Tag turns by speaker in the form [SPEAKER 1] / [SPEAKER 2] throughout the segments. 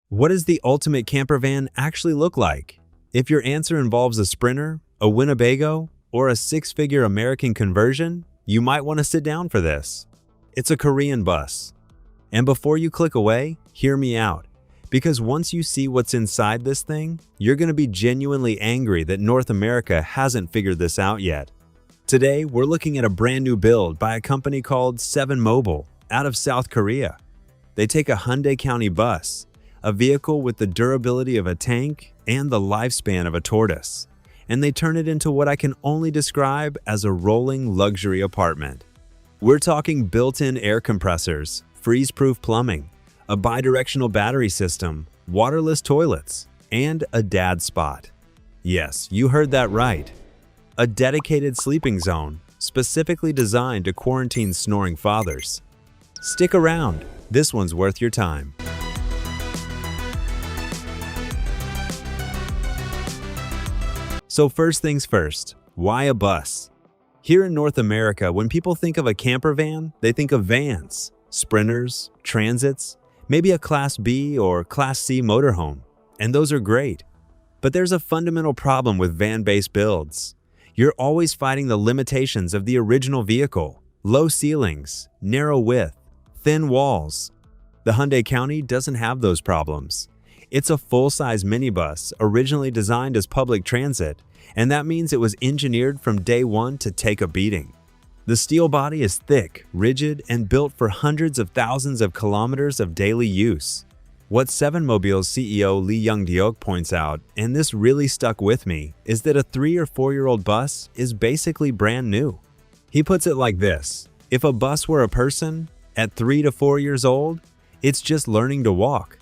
[SPEAKER 1] What does the ultimate camper van actually look like? If your answer involves a Sprinter, a Winnebago, or a six-figure American conversion, you might want to sit down for this. It's a Korean bus. And before you click away, hear me out. Because once you see what's inside this thing, you're going to be genuinely angry that North America hasn't figured this out yet. Today, we're looking at a brand new build by a company called Seven Mobil out of South Korea. They take a Hyundai County bus, a vehicle with the durability of a tank and the lifespan of a tortoise, and they turn it into what I can only describe as a rolling luxury apartment. We're talking built-in air compressors, freeze-proof plumbing, a bidirectional battery system, waterless toilets, and a dad spot. Yes, you heard that right. A dedicated sleeping zone, specifically designed to quarantine snoring fathers. Stick around, this one's worth your time. So first things first, why a bus? Here in North America, when people think of a camper van, they think of vans, Sprinters, Transits, maybe a Class B or Class C motorhome, and those are great. But there's a fundamental problem with van-based builds. You're always fighting the limitations of the original vehicle: low ceilings, narrow width, thin walls. The Hyundai County doesn't have those problems. It's a full-size minibus originally designed as public transit, and that means it was engineered from day one to take a beating. The steel body is thick, rigid, and built for hundreds of thousands of kilometers of daily use. What Seven Mobil's CEO Lee Young-deok points out, and this really stuck with me, is that a 3 or 4-year-old bus is basically brand new. He puts it like this: if a bus were a person, at 3 to 4 years old, it's just learning to walk.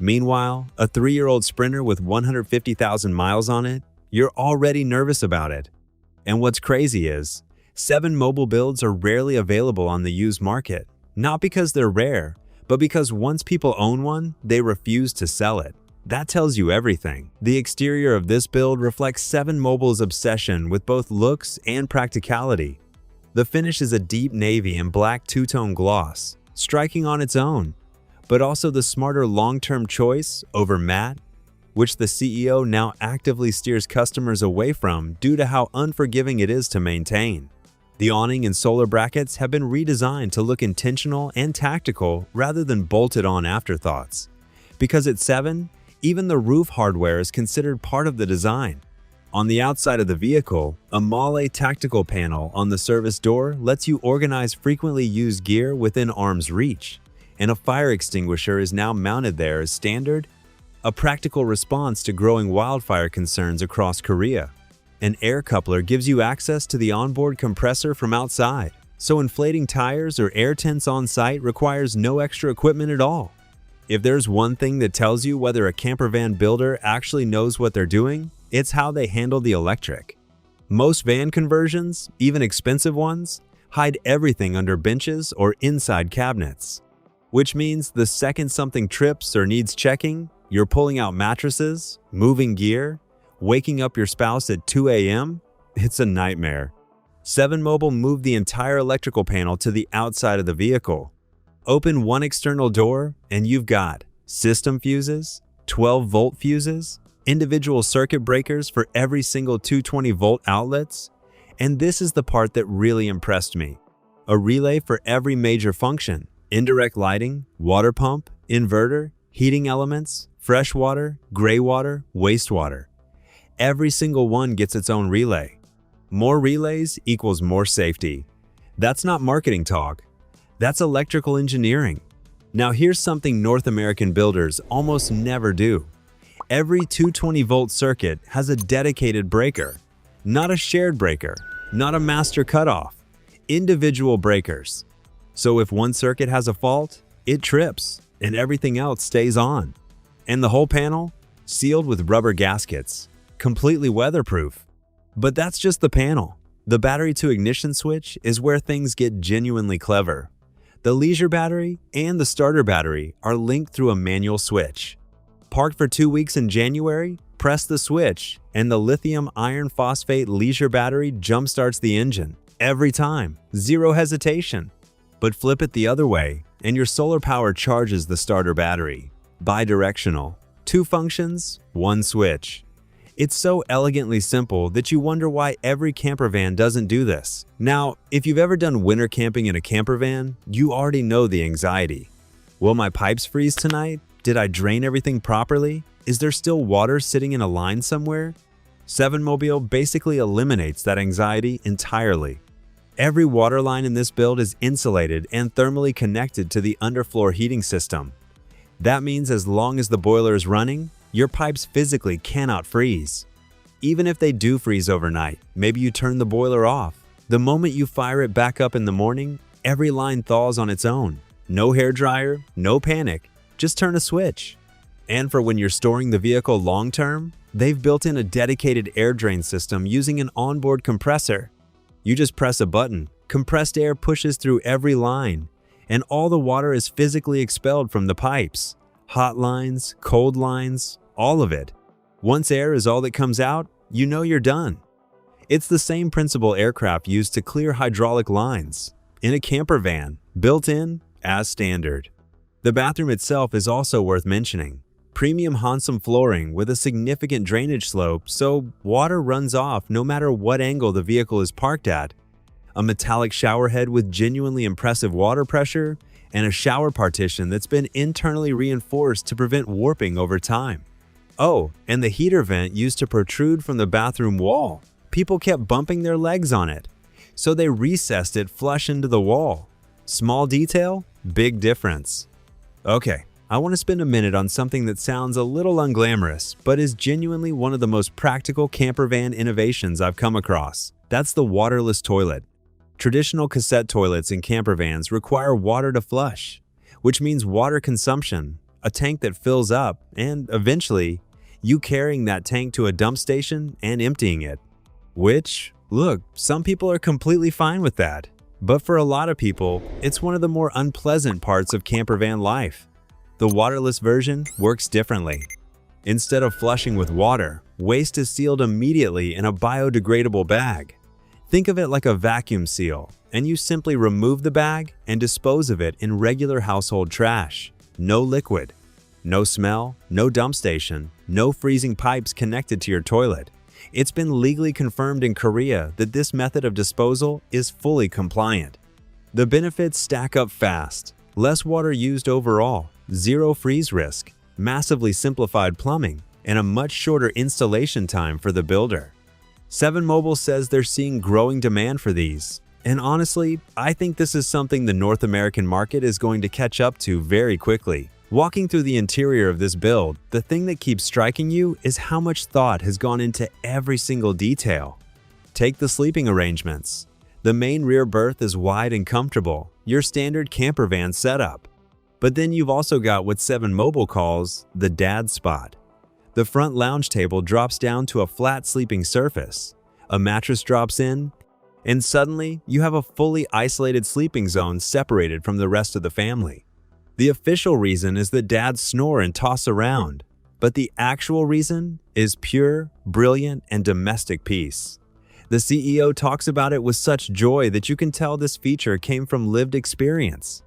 [SPEAKER 1] Meanwhile, a 3-year-old Sprinter with 150,000 miles on it, you're already nervous about it. And what's crazy is, Seven Mobil builds are rarely available on the used market, not because they're rare, but because once people own one, they refuse to sell it. That tells you everything. The exterior of this build reflects Seven Mobil's obsession with both looks and practicality. The finish is a deep navy and black two-tone gloss, striking on its own, but also the smarter long-term choice over matte, which the CEO now actively steers customers away from due to how unforgiving it is to maintain. The awning and solar brackets have been redesigned to look intentional and tactical rather than bolted-on afterthoughts. Because at Seven, even the roof hardware is considered part of the design. On the outside of the vehicle, a Mahle tactical panel on the service door lets you organize frequently used gear within arm's reach, and a fire extinguisher is now mounted there as standard, a practical response to growing wildfire concerns across Korea. An air coupler gives you access to the onboard compressor from outside, so inflating tires or air tents on site requires no extra equipment at all. If there's one thing that tells you whether a camper van builder actually knows what they're doing, it's how they handle the electric. Most van conversions, even expensive ones, hide everything under benches or inside cabinets. Which means the second something trips or needs checking, you're pulling out mattresses, moving gear, waking up your spouse at 2 a.m., it's a nightmare. Seven Mobil moved the entire electrical panel to the outside of the vehicle. Open one external door and you've got system fuses, 12-volt fuses, individual circuit breakers for every single 220-volt outlets, and this is the part that really impressed me: a relay for every major function: indirect lighting, water pump, inverter, heating elements, fresh water, gray water, wastewater. Every single one gets its own relay. More relays equals more safety. That's not marketing talk. That's electrical engineering. Now here's something North American builders almost never do. Every 220-volt circuit has a dedicated breaker, not a shared breaker, not a master cutoff, individual breakers. So if one circuit has a fault, it trips and everything else stays on. And the whole panel, sealed with rubber gaskets, completely weatherproof. But that's just the panel. The battery to ignition switch is where things get genuinely clever. The leisure battery and the starter battery are linked through a manual switch. Parked for 2 weeks in January, press the switch and the lithium iron phosphate leisure battery jumpstarts the engine. Every time, zero hesitation. But flip it the other way and your solar power charges the starter battery. Bidirectional. 2 functions, 1 switch. It's so elegantly simple that you wonder why every camper van doesn't do this. Now, if you've ever done winter camping in a camper van, you already know the anxiety. Will my pipes freeze tonight? Did I drain everything properly? Is there still water sitting in a line somewhere? Seven Mobil basically eliminates that anxiety entirely. Every water line in this build is insulated and thermally connected to the underfloor heating system. That means as long as the boiler is running, your pipes physically cannot freeze. Even if they do freeze overnight, maybe you turn the boiler off. The moment you fire it back up in the morning, every line thaws on its own. No hairdryer, no panic, just turn a switch. And for when you're storing the vehicle long-term, they've built in a dedicated air drain system using an onboard compressor. You just press a button, compressed air pushes through every line, and all the water is physically expelled from the pipes. Hot lines, cold lines, all of it. Once air is all that comes out, you know you're done. It's the same principle aircraft used to clear hydraulic lines in a camper van, built in as standard. The bathroom itself is also worth mentioning. Premium Hansum flooring with a significant drainage slope so water runs off no matter what angle the vehicle is parked at. A metallic shower head with genuinely impressive water pressure, and a shower partition that's been internally reinforced to prevent warping over time. Oh, and the heater vent used to protrude from the bathroom wall. People kept bumping their legs on it, so they recessed it flush into the wall. Small detail, big difference. Okay, I want to spend a minute on something that sounds a little unglamorous, but is genuinely one of the most practical camper van innovations I've come across. That's the waterless toilet. Traditional cassette toilets in camper vans require water to flush, which means water consumption, a tank that fills up, and eventually, you carrying that tank to a dump station and emptying it. Which, look, some people are completely fine with that. But for a lot of people, it's one of the more unpleasant parts of camper van life. The waterless version works differently. Instead of flushing with water, waste is sealed immediately in a biodegradable bag. Think of it like a vacuum seal, and you simply remove the bag and dispose of it in regular household trash. No liquid, no smell, no dump station, no freezing pipes connected to your toilet. It's been legally confirmed in Korea that this method of disposal is fully compliant. The benefits stack up fast. Less water used overall, zero freeze risk, massively simplified plumbing, and a much shorter installation time for the builder. Seven Mobil says they're seeing growing demand for these. And honestly, I think this is something the North American market is going to catch up to very quickly. Walking through the interior of this build, the thing that keeps striking you is how much thought has gone into every single detail. Take the sleeping arrangements. The main rear berth is wide and comfortable, your standard camper van setup. But then you've also got what Seven Mobil calls the dad spot. The front lounge table drops down to a flat sleeping surface. A mattress drops in, and suddenly you have a fully isolated sleeping zone separated from the rest of the family. The official reason is that dads snore and toss around, but the actual reason is pure, brilliant, and domestic peace. The CEO talks about it with such joy that you can tell this feature came from lived experience.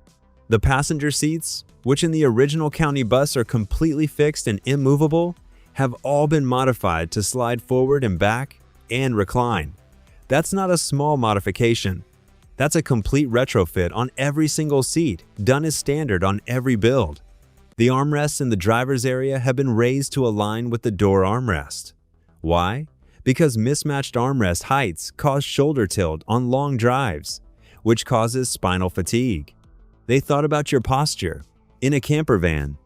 [SPEAKER 1] The passenger seats, which in the original county bus are completely fixed and immovable, have all been modified to slide forward and back and recline. That's not a small modification. That's a complete retrofit on every single seat, done as standard on every build. The armrests in the driver's area have been raised to align with the door armrest. Why? Because mismatched armrest heights cause shoulder tilt on long drives, which causes spinal fatigue. They thought about your posture. In a camper van,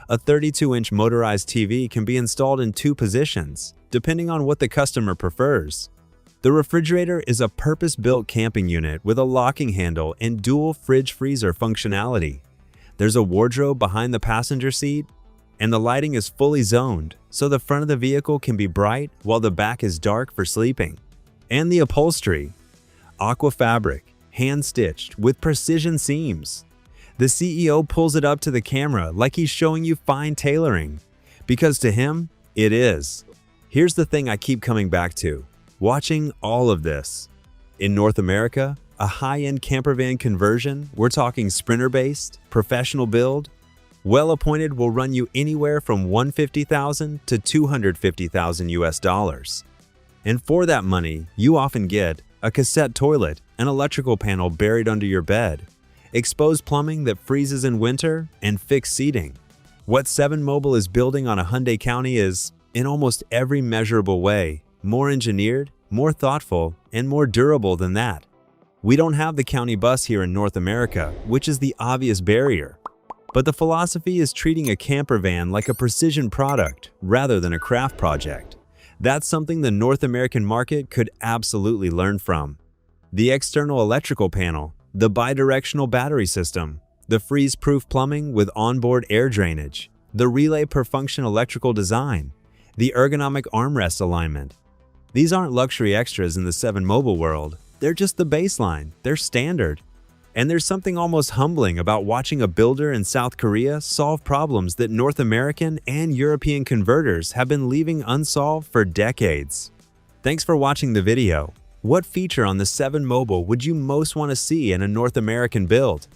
[SPEAKER 1] a 32-inch motorized TV can be installed in 2 positions, depending on what the customer prefers. The refrigerator is a purpose-built camping unit with a locking handle and dual fridge-freezer functionality. There's a wardrobe behind the passenger seat, and the lighting is fully zoned, so the front of the vehicle can be bright while the back is dark for sleeping. And the upholstery, aqua fabric, hand-stitched with precision seams. The CEO pulls it up to the camera like he's showing you fine tailoring, because to him, it is. Here's the thing I keep coming back to. Watching all of this. In North America, a high-end camper van conversion, we're talking Sprinter-based, professional build, Well-appointed will run you anywhere from $150,000 to $250,000 US. And for that money, you often get a cassette toilet, an electrical panel buried under your bed, exposed plumbing that freezes in winter, and fixed seating. What Seven Mobil is building on a Hyundai County is, in almost every measurable way, more engineered, more thoughtful, and more durable than that. We don't have the county bus here in North America, which is the obvious barrier. But the philosophy is treating a camper van like a precision product rather than a craft project. That's something the North American market could absolutely learn from. The external electrical panel, the bidirectional battery system, the freeze-proof plumbing with onboard air drainage, the relay per function electrical design, the ergonomic armrest alignment. These aren't luxury extras in the Seven Mobil world. They're just the baseline. They're standard. And there's something almost humbling about watching a builder in South Korea solve problems that North American and European converters have been leaving unsolved for decades. Thanks for watching the video. What feature on the Seven Mobil would you most want to see in a North American build?